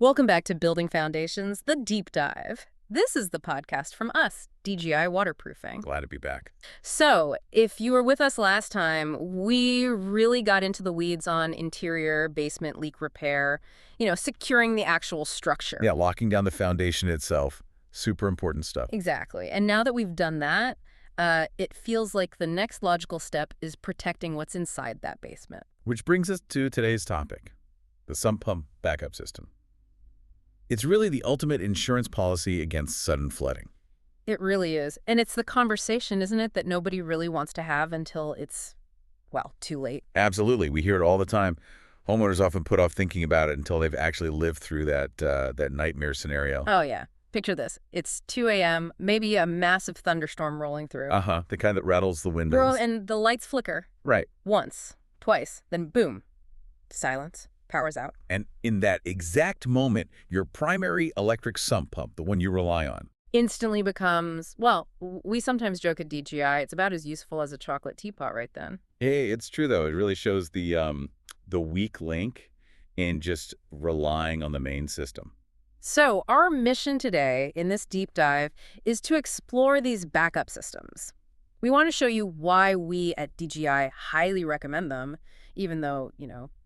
Welcome back to Building Foundations, the deep dive. This is the podcast from us, DGI Waterproofing. Glad to be back. So, if you were with us last time, we really got into the weeds on interior basement leak repair, securing the actual structure. Yeah, locking down the foundation itself. Super important stuff. Exactly. And now that we've done that, it feels like the next logical step is protecting what's inside that basement. Which brings us to today's topic, the sump pump backup system. It's really the ultimate insurance policy against sudden flooding. It really is. And it's the conversation, isn't it, that nobody really wants to have until it's, well, too late. Absolutely. We hear it all the time. Homeowners often put off thinking about it until they've actually lived through that nightmare scenario. Oh, yeah. Picture this. It's 2 a.m., maybe a massive thunderstorm rolling through. Uh-huh. The kind that rattles the windows. And the lights flicker. Right. Once, twice, then boom. Silence. Power's out. And in that exact moment, your primary electric sump pump, the one you rely on, Instantly becomes, well, we sometimes joke at DGI, it's about as useful as a chocolate teapot right then. Hey, it's true, though. It really shows the weak link in just relying on the main system. So our mission today in this deep dive is to explore these backup systems. We want to show you why we at DGI highly recommend them, even though,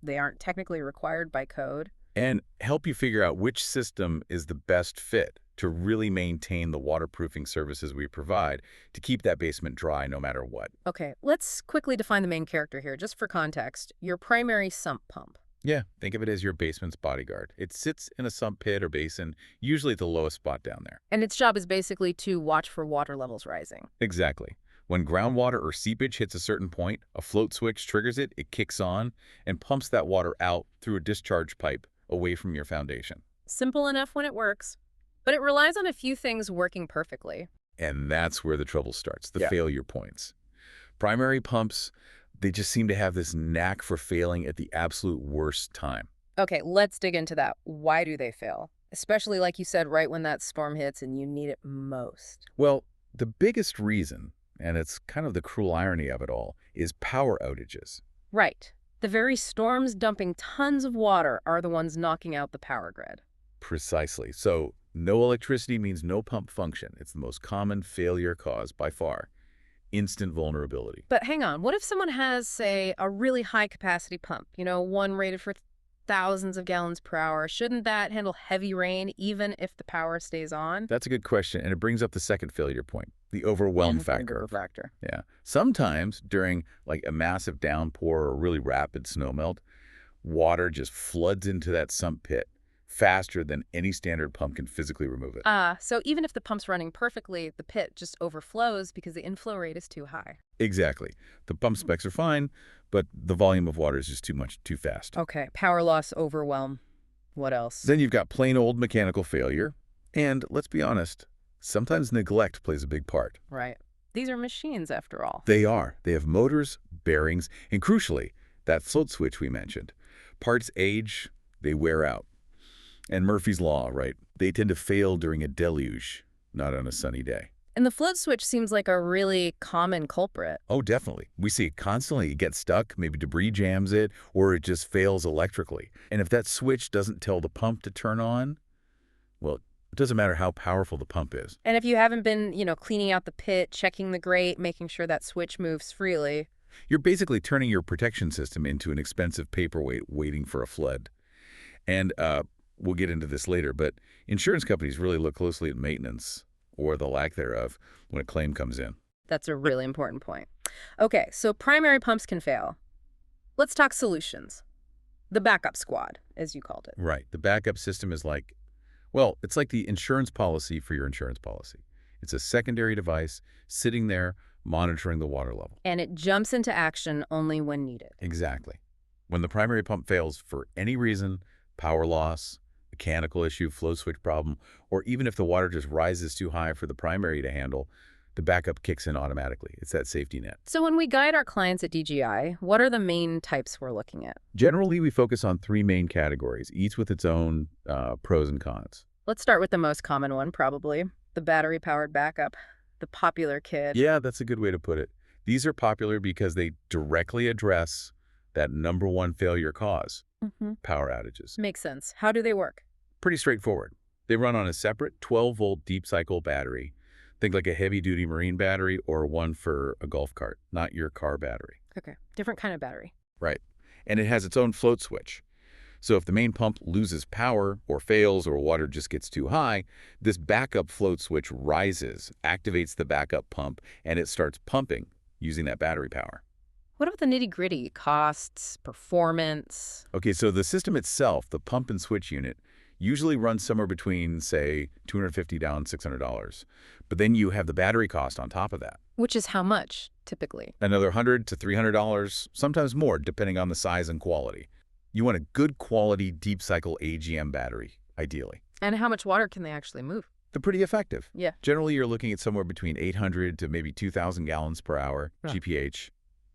they aren't technically required by code. And help you figure out which system is the best fit to really maintain the waterproofing services we provide to keep that basement dry no matter what. Okay, let's quickly define the main character here, just for context. Your primary sump pump. Yeah, think of it as your basement's bodyguard. It sits in a sump pit or basin, usually at the lowest spot down there. And its job is basically to watch for water levels rising. Exactly. When groundwater or seepage hits a certain point, a float switch triggers it, it kicks on, and pumps that water out through a discharge pipe away from your foundation. Simple enough when it works, but it relies on a few things working perfectly. And that's where the trouble starts, the Yeah. failure points. Primary pumps, they just seem to have this knack for failing at the absolute worst time. Okay, let's dig into that. Why do they fail? Especially, like you said, right when that storm hits and you need it most. Well, the biggest reason, and it's kind of the cruel irony of it all, is power outages. Right. The very storms dumping tons of water are the ones knocking out the power grid. Precisely. So no electricity means no pump function. It's the most common failure cause by far. Instant vulnerability. But hang on, what if someone has, say, a really high-capacity pump, one rated for thousands of gallons per hour? Shouldn't that handle heavy rain even if the power stays on? That's a good question, and it brings up the second failure point, the overwhelm factor. Yeah. Sometimes during like a massive downpour or really rapid snowmelt, water just floods into that sump pit faster than any standard pump can physically remove it. So even if the pump's running perfectly, the pit just overflows because the inflow rate is too high. Exactly. The pump specs are fine, but the volume of water is just too fast. Okay, power loss, overwhelm. What else? Then you've got plain old mechanical failure. And let's be honest, sometimes neglect plays a big part. Right. These are machines, after all. They are. They have motors, bearings, and crucially, that float switch we mentioned. Parts age, they wear out. And Murphy's Law, right? They tend to fail during a deluge, not on a sunny day. And the float switch seems like a really common culprit. Oh, definitely. We see it constantly. It gets stuck, maybe debris jams it, or it just fails electrically. And if that switch doesn't tell the pump to turn on, well, it doesn't matter how powerful the pump is. And if you haven't been, cleaning out the pit, checking the grate, making sure that switch moves freely. You're basically turning your protection system into an expensive paperweight waiting for a flood. And we'll get into this later, but insurance companies really look closely at maintenance, or the lack thereof, when a claim comes in. That's a really important point. Okay, so primary pumps can fail. Let's talk solutions. The backup squad, as you called it. Right. The backup system is like, well, it's like the insurance policy for your insurance policy. It's a secondary device sitting there monitoring the water level. And it jumps into action only when needed. Exactly. When the primary pump fails for any reason, power loss, mechanical issue, flow switch problem, or even if the water just rises too high for the primary to handle, the backup kicks in automatically. It's that safety net. So when we guide our clients at DGI, what are the main types we're looking at? Generally, we focus on three main categories, each with its own pros and cons. Let's start with the most common one, probably. The battery-powered backup. The popular kid. Yeah, that's a good way to put it. These are popular because they directly address that #1 failure cause, power outages. Makes sense. How do they work? Pretty straightforward. They run on a separate 12-volt deep cycle battery. Think like a heavy-duty marine battery or one for a golf cart, not your car battery. Okay, different kind of battery. Right. And it has its own float switch. So if the main pump loses power or fails or water just gets too high, this backup float switch rises, activates the backup pump, and it starts pumping using that battery power. What about the nitty-gritty? Costs, performance? Okay, so the system itself, the pump and switch unit, usually runs somewhere between, say, $250 down $600. But then you have the battery cost on top of that. Which is how much, typically? Another $100 to $300, sometimes more, depending on the size and quality. You want a good quality deep cycle AGM battery, ideally. And how much water can they actually move? They're pretty effective. Yeah. Generally, you're looking at somewhere between 800 to maybe 2,000 gallons per hour, GPH.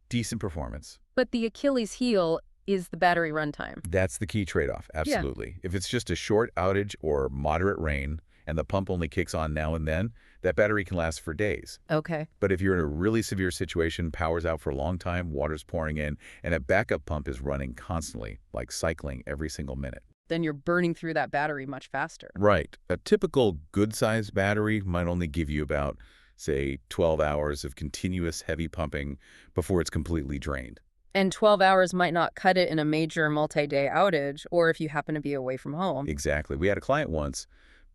Decent performance. But the Achilles heel is the battery runtime. That's the key trade-off, absolutely. If it's just a short outage or moderate rain and the pump only kicks on now and then, that battery can last for days. Okay. But if you're in a really severe situation, power's out for a long time, water's pouring in, and a backup pump is running constantly, like cycling every single minute. Then you're burning through that battery much faster. Right. A typical good-sized battery might only give you about, say, 12 hours of continuous heavy pumping before it's completely drained. And 12 hours might not cut it in a major multi-day outage or if you happen to be away from home. Exactly. We had a client once,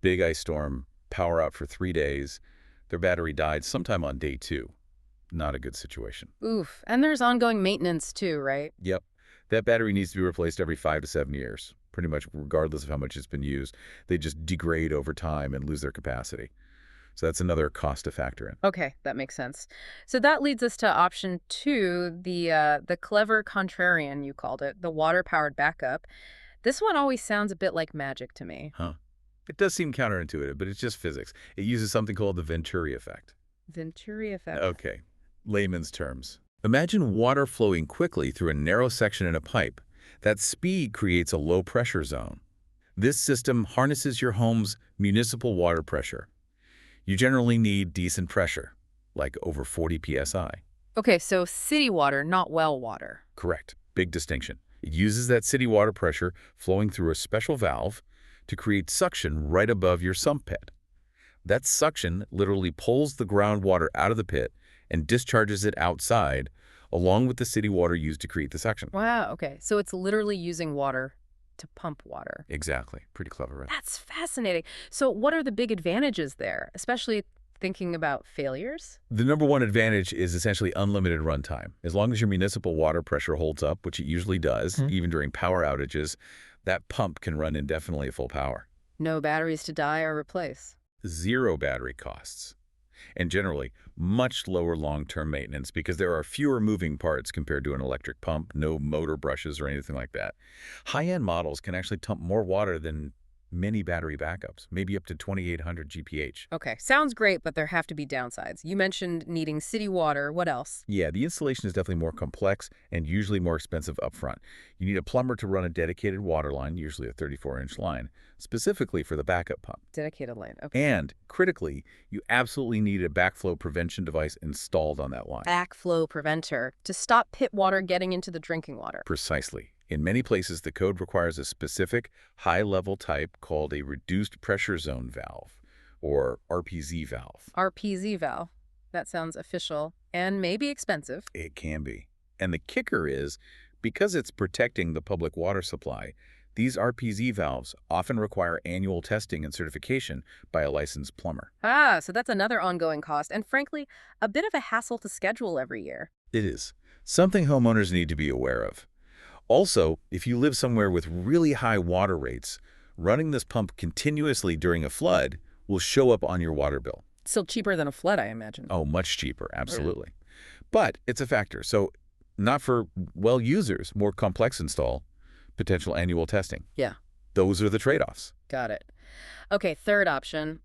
big ice storm, power out for 3 days. Their battery died sometime on day 2. Not a good situation. Oof. And there's ongoing maintenance too, right? Yep. That battery needs to be replaced every 5 to 7 years, pretty much regardless of how much it's been used. They just degrade over time and lose their capacity. So that's another cost to factor in. Okay, that makes sense. So that leads us to option 2, the clever contrarian, you called it, the water-powered backup. This one always sounds a bit like magic to me. Huh. It does seem counterintuitive, but it's just physics. It uses something called the Venturi effect. Venturi effect. Okay, layman's terms. Imagine water flowing quickly through a narrow section in a pipe. That speed creates a low-pressure zone. This system harnesses your home's municipal water pressure. You generally need decent pressure, like over 40 psi. Okay, so city water, not well water. Correct. Big distinction. It uses that city water pressure flowing through a special valve to create suction right above your sump pit. That suction literally pulls the groundwater out of the pit and discharges it outside, along with the city water used to create the suction. Wow, okay. So it's literally using water to pump water. Exactly. Pretty clever, right? That's fascinating. So what are the big advantages there, especially thinking about failures? The number one advantage is essentially unlimited runtime. As long as your municipal water pressure holds up, which it usually does, even during power outages, that pump can run indefinitely at full power. No batteries to die or replace. 0 battery costs. And generally, much lower long-term maintenance because there are fewer moving parts compared to an electric pump, no motor brushes or anything like that. High-end models can actually pump more water than many battery backups, maybe up to 2,800 GPH. Okay, sounds great, but there have to be downsides. You mentioned needing city water. What else? Yeah, the installation is definitely more complex and usually more expensive upfront. You need a plumber to run a dedicated water line, usually a 34-inch line, specifically for the backup pump. Dedicated line, okay. And, critically, you absolutely need a backflow prevention device installed on that line. Backflow preventer to stop pit water getting into the drinking water. Precisely. In many places, the code requires a specific high-level type called a reduced pressure zone valve, or RPZ valve. RPZ valve. That sounds official and maybe expensive. It can be. And the kicker is, because it's protecting the public water supply, these RPZ valves often require annual testing and certification by a licensed plumber. Ah, so that's another ongoing cost, and frankly, a bit of a hassle to schedule every year. It is. Something homeowners need to be aware of. Also, if you live somewhere with really high water rates, running this pump continuously during a flood will show up on your water bill. Still cheaper than a flood, I imagine. Oh, much cheaper, absolutely. But it's a factor. So not for well users, more complex install, potential annual testing. Yeah. Those are the trade-offs. Got it. Okay, third option,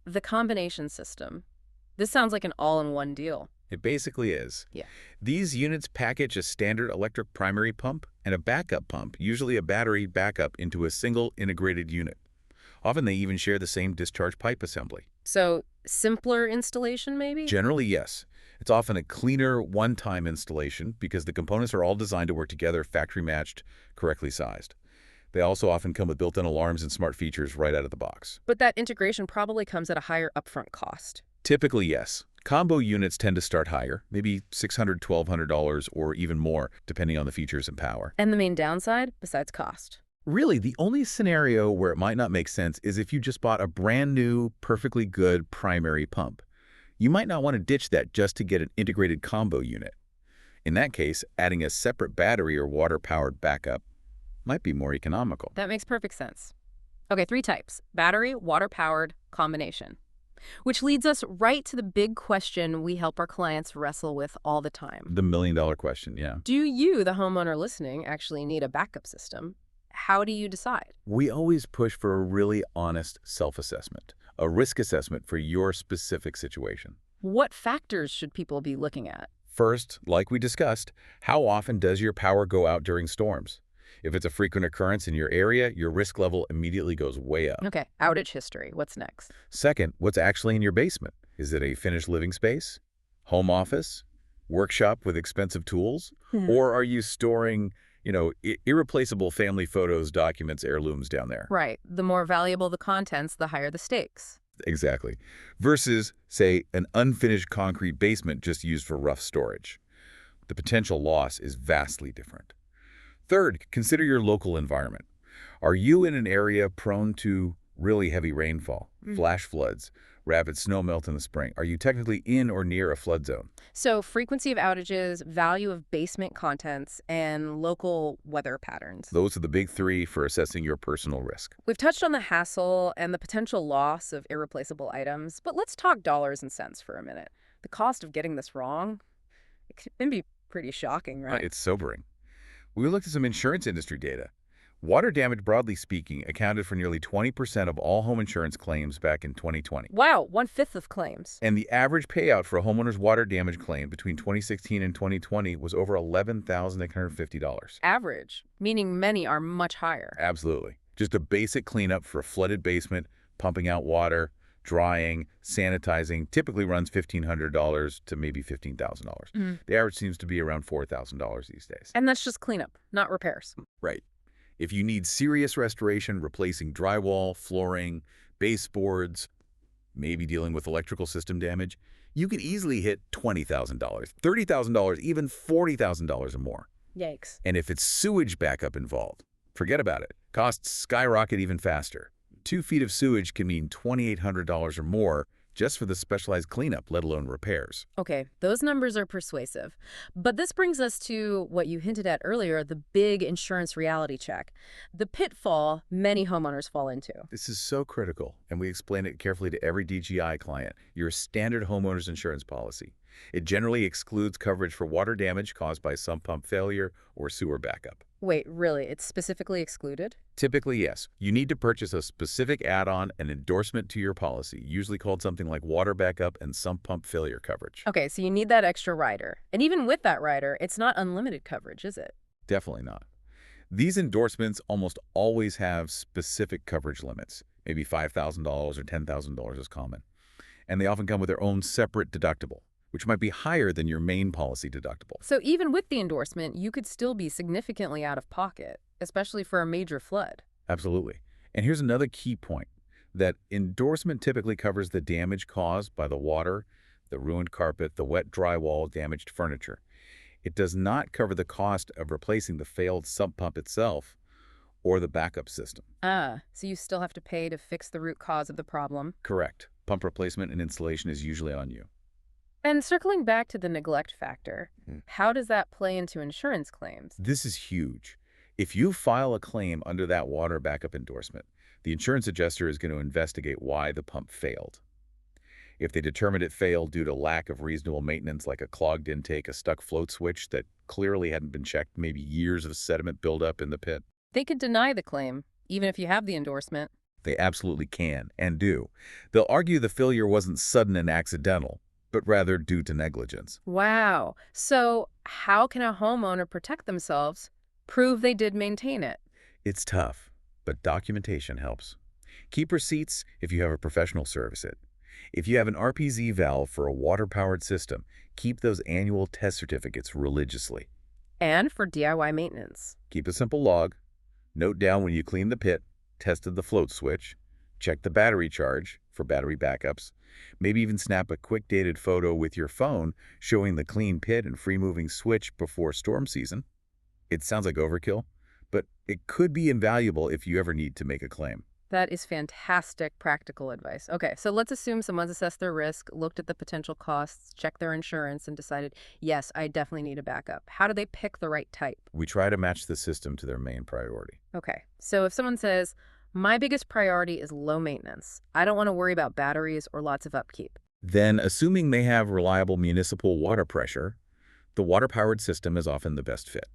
the combination system. This sounds like an all-in-one deal. It basically is. Yeah. These units package a standard electric primary pump and a backup pump, usually a battery backup, into a single integrated unit. Often they even share the same discharge pipe assembly. So simpler installation, maybe? Generally, yes. It's often a cleaner, one-time installation because the components are all designed to work together, factory-matched, correctly sized. They also often come with built-in alarms and smart features right out of the box. But that integration probably comes at a higher upfront cost. Typically, yes. Combo units tend to start higher, maybe $600, $1,200, or even more, depending on the features and power. And the main downside, besides cost? Really, the only scenario where it might not make sense is if you just bought a brand new, perfectly good primary pump. You might not want to ditch that just to get an integrated combo unit. In that case, adding a separate battery or water-powered backup might be more economical. That makes perfect sense. Okay, 3 types: battery, water-powered, combination. Which leads us right to the big question we help our clients wrestle with all the time. The million-dollar question, yeah. Do you, the homeowner listening, actually need a backup system? How do you decide? We always push for a really honest self-assessment, a risk assessment for your specific situation. What factors should people be looking at? First, like we discussed, how often does your power go out during storms? If it's a frequent occurrence in your area, your risk level immediately goes way up. Okay, outage history. What's next? Second, what's actually in your basement? Is it a finished living space, home office, workshop with expensive tools? Or are you storing, irreplaceable family photos, documents, heirlooms down there? Right. The more valuable the contents, the higher the stakes. Exactly. Versus, say, an unfinished concrete basement just used for rough storage. The potential loss is vastly different. Third, consider your local environment. Are you in an area prone to really heavy rainfall, flash floods, rapid snowmelt in the spring? Are you technically in or near a flood zone? So frequency of outages, value of basement contents, and local weather patterns. Those are the big 3 for assessing your personal risk. We've touched on the hassle and the potential loss of irreplaceable items, but let's talk dollars and cents for a minute. The cost of getting this wrong, it can be pretty shocking, right? It's sobering. We looked at some insurance industry data. Water damage, broadly speaking, accounted for nearly 20% of all home insurance claims back in 2020. Wow, 1/5 of claims. And the average payout for a homeowner's water damage claim between 2016 and 2020 was over $11,850. Average, meaning many are much higher. Absolutely. Just a basic cleanup for a flooded basement, pumping out water, drying, sanitizing, typically runs $1,500 to maybe $15,000. The average seems to be around $4,000 these days. And that's just cleanup, not repairs. Right. If you need serious restoration, replacing drywall, flooring, baseboards, maybe dealing with electrical system damage, you could easily hit $20,000, $30,000, even $40,000 or more. Yikes. And if it's sewage backup involved, forget about it. Costs skyrocket even faster. 2 feet of sewage can mean $2,800 or more just for the specialized cleanup, let alone repairs. Okay, those numbers are persuasive. But this brings us to what you hinted at earlier, the big insurance reality check. The pitfall many homeowners fall into. This is so critical, and we explain it carefully to every DGI client. Your standard homeowner's insurance policy. It generally excludes coverage for water damage caused by sump pump failure or sewer backup. Wait, really? It's specifically excluded? Typically, yes. You need to purchase a specific add-on, an endorsement to your policy, usually called something like water backup and sump pump failure coverage. Okay, so you need that extra rider. And even with that rider, it's not unlimited coverage, is it? Definitely not. These endorsements almost always have specific coverage limits, maybe $5,000 or $10,000 is common. And they often come with their own separate deductible, which might be higher than your main policy deductible. So even with the endorsement, you could still be significantly out of pocket, especially for a major flood. Absolutely. And here's another key point, that endorsement typically covers the damage caused by the water, the ruined carpet, the wet drywall, damaged furniture. It does not cover the cost of replacing the failed sump pump itself or the backup system. Ah, so you still have to pay to fix the root cause of the problem. Correct. Pump replacement and installation is usually on you. And circling back to the neglect factor, how does that play into insurance claims? This is huge. If you file a claim under that water backup endorsement, the insurance adjuster is going to investigate why the pump failed. If they determined it failed due to lack of reasonable maintenance, like a clogged intake, a stuck float switch that clearly hadn't been checked, maybe years of sediment buildup in the pit, They could deny the claim, even if you have the endorsement. they absolutely can and do. They'll argue the failure wasn't sudden and accidental, but rather due to negligence. Wow. So how can a homeowner protect themselves, prove they did maintain it? It's tough, but documentation helps. Keep receipts if you have a professional service it. If you have an RPZ valve for a water-powered system, keep those annual test certificates religiously. And for DIY maintenance. Keep a simple log. Note down when you clean the pit, tested the float switch, check the battery charge for battery backups, maybe even snap a quick dated photo with your phone showing the clean pit and free-moving switch before storm season. It sounds like overkill, but it could be invaluable if you ever need to make a claim. That is fantastic practical advice. Okay, so let's assume someone's assessed their risk, looked at the potential costs, checked their insurance, and decided, yes, I definitely need a backup. How do they pick the right type? We try to match the system to their main priority. Okay, so if someone says, my biggest priority is low maintenance, I don't want to worry about batteries or lots of upkeep. Then, assuming they have reliable municipal water pressure, the water-powered system is often the best fit.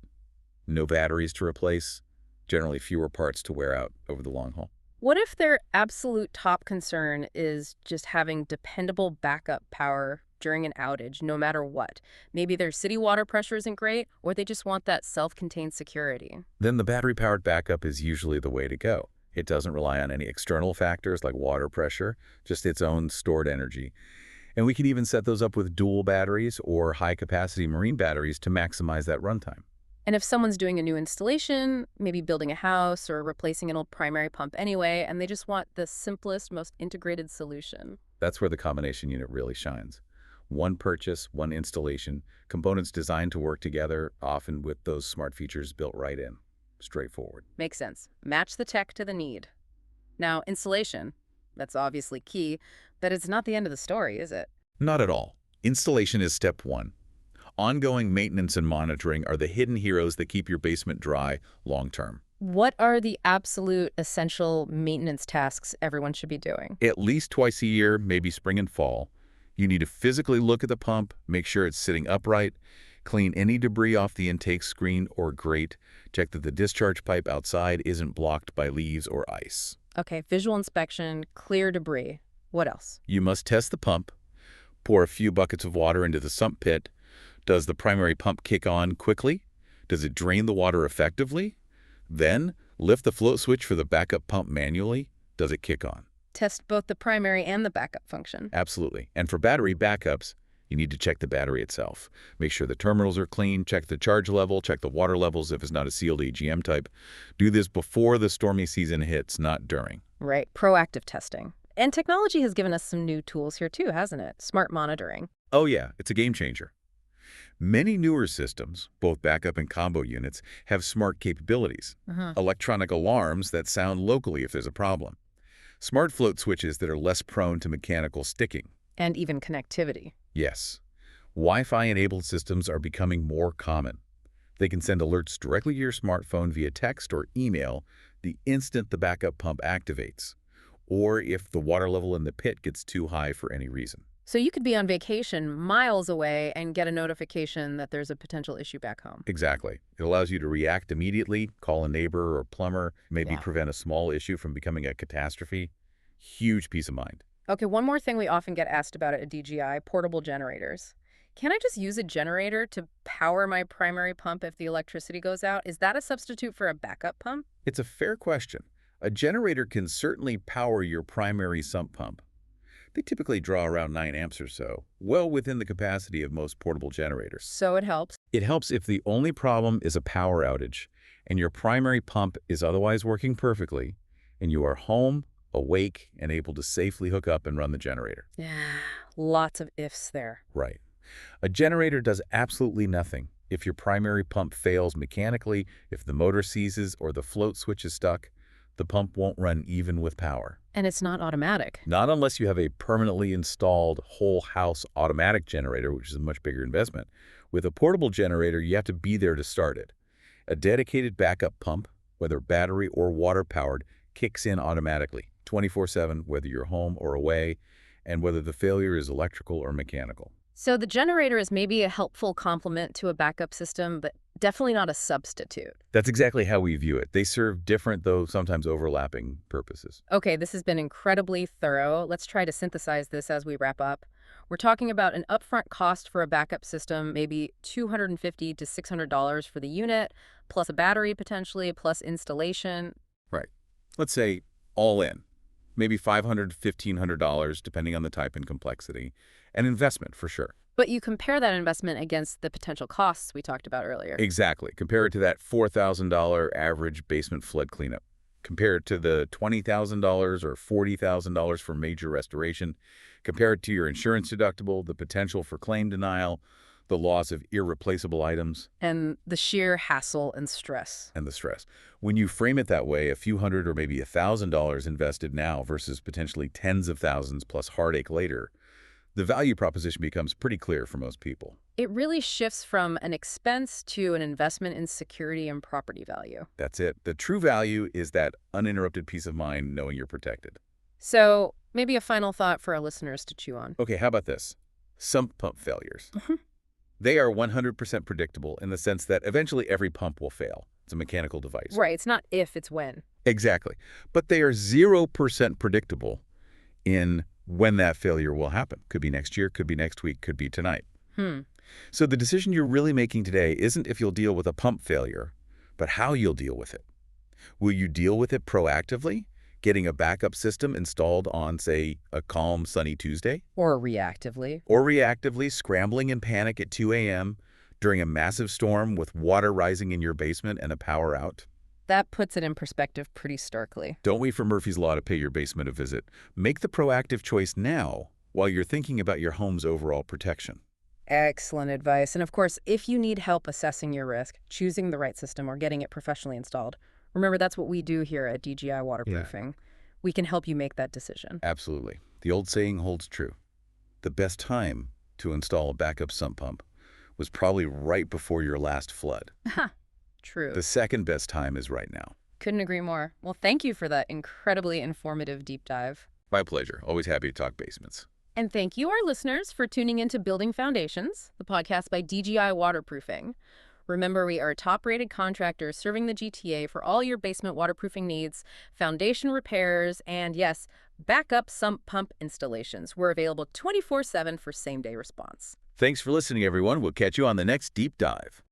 No batteries to replace, generally fewer parts to wear out over the long haul. What if their absolute top concern is just having dependable backup power during an outage, no matter what? Maybe their city water pressure isn't great, or they just want that self-contained security. Then the battery-powered backup is usually the way to go. It doesn't rely on any external factors like water pressure, just its own stored energy. And we can even set those up with dual batteries or high-capacity marine batteries to maximize that runtime. And if someone's doing a new installation, maybe building a house or replacing an old primary pump anyway, and they just want the simplest, most integrated solution. That's where the combination unit really shines. One purchase, one installation, components designed to work together, often with those smart features built right in. Straightforward. Makes sense. Match the tech to the need. Now, installation. That's obviously key, but it's not the end of the story, is it? Not at all. Installation is step one. Ongoing maintenance and monitoring are the hidden heroes that keep your basement dry long-term. What are the absolute essential maintenance tasks everyone should be doing? At least twice a year, maybe spring and fall, you need to physically look at the pump, make sure it's sitting upright, clean any debris off the intake screen or grate, check that the discharge pipe outside isn't blocked by leaves or ice. Okay, visual inspection, clear debris. What else? You must test the pump, pour a few buckets of water into the sump pit. Does the primary pump kick on quickly? Does it drain the water effectively? Then, lift the float switch for the backup pump manually. Does it kick on? Test both the primary and the backup function. Absolutely. And for battery backups, you need to check the battery itself. Make sure the terminals are clean, check the charge level, check the water levels if it's not a sealed AGM type. Do this before the stormy season hits, not during. Right, proactive testing. And technology has given us some new tools here too, hasn't it? Smart monitoring. Oh yeah, it's a game changer. Many newer systems, both backup and combo units, have smart capabilities. Electronic alarms that sound locally if there's a problem. Smart float switches that are less prone to mechanical sticking. And even connectivity. Yes. Wi-Fi-enabled systems are becoming more common. They can send alerts directly to your smartphone via text or email the instant the backup pump activates, or if the water level in the pit gets too high for any reason. So you could be on vacation miles away and get a notification that there's a potential issue back home. Exactly. It allows you to react immediately, call a neighbor or plumber, maybe prevent a small issue from becoming a catastrophe. Huge peace of mind. Okay, one more thing we often get asked about at DGI, portable generators. Can I just use a generator to power my primary pump if the electricity goes out? Is that a substitute for a backup pump? It's a fair question. A generator can certainly power your primary sump pump. They typically draw around 9 amps or so, well within the capacity of most portable generators. So it helps. It helps if the only problem is a power outage and your primary pump is otherwise working perfectly and you are home, awake, and able to safely hook up and run the generator. Yeah, lots of ifs there. Right. A generator does absolutely nothing if your primary pump fails mechanically, if the motor seizes or the float switch is stuck. The pump won't run even with power. And it's not automatic. Not unless you have a permanently installed whole house automatic generator, which is a much bigger investment. With a portable generator, you have to be there to start it. A dedicated backup pump, whether battery or water powered, kicks in automatically, 24/7, whether you're home or away, and whether the failure is electrical or mechanical. So the generator is maybe a helpful complement to a backup system, but definitely not a substitute. That's exactly how we view it. They serve different, though sometimes overlapping, purposes. Okay, this has been incredibly thorough. Let's try to synthesize this as we wrap up. We're talking about an upfront cost for a backup system, maybe $250 to $600 for the unit, plus a battery potentially, plus installation. Right. Let's say all in. Maybe $500 to $1,500, depending on the type and complexity. An investment, for sure. But you compare that investment against the potential costs we talked about earlier. Exactly. Compare it to that $4,000 average basement flood cleanup. Compare it to the $20,000 or $40,000 for major restoration. Compare it to your insurance deductible, the potential for claim denial, the loss of irreplaceable items. And the sheer hassle and stress. And the stress. When you frame it that way, a few hundred or maybe $1,000 invested now versus potentially tens of thousands plus heartache later, the value proposition becomes pretty clear for most people. It really shifts from an expense to an investment in security and property value. That's it. The true value is that uninterrupted peace of mind knowing you're protected. So maybe a final thought for our listeners to chew on. Okay, how about this? Sump pump failures. They are 100% predictable in the sense that eventually every pump will fail. It's a mechanical device. Right, it's not if, it's when. Exactly. But they are 0% predictable in when that failure will happen. Could be next year, could be next week, could be tonight. So the decision you're really making today isn't if you'll deal with a pump failure, but how you'll deal with it. Will you deal with it proactively, getting a backup system installed on, say, a calm, sunny Tuesday? Or reactively. Or reactively scrambling in panic at 2 a.m. during a massive storm with water rising in your basement and a power out? That puts it in perspective pretty starkly. Don't wait for Murphy's Law to pay your basement a visit. Make the proactive choice now while you're thinking about your home's overall protection. Excellent advice. And of course, if you need help assessing your risk, choosing the right system, or getting it professionally installed, remember that's what we do here at DGI Waterproofing. We can help you make that decision. Absolutely. The old saying holds true. The best time to install a backup sump pump was probably right before your last flood. True. The second best time is right now. Couldn't agree more. Well, thank you for that incredibly informative deep dive. My pleasure. Always happy to talk basements. And thank you, our listeners, for tuning into Building Foundations, the podcast by DGI Waterproofing. Remember, we are a top-rated contractor serving the GTA for all your basement waterproofing needs, foundation repairs, and yes, backup sump pump installations. We're available 24/7 for same-day response. Thanks for listening, everyone. We'll catch you on the next deep dive.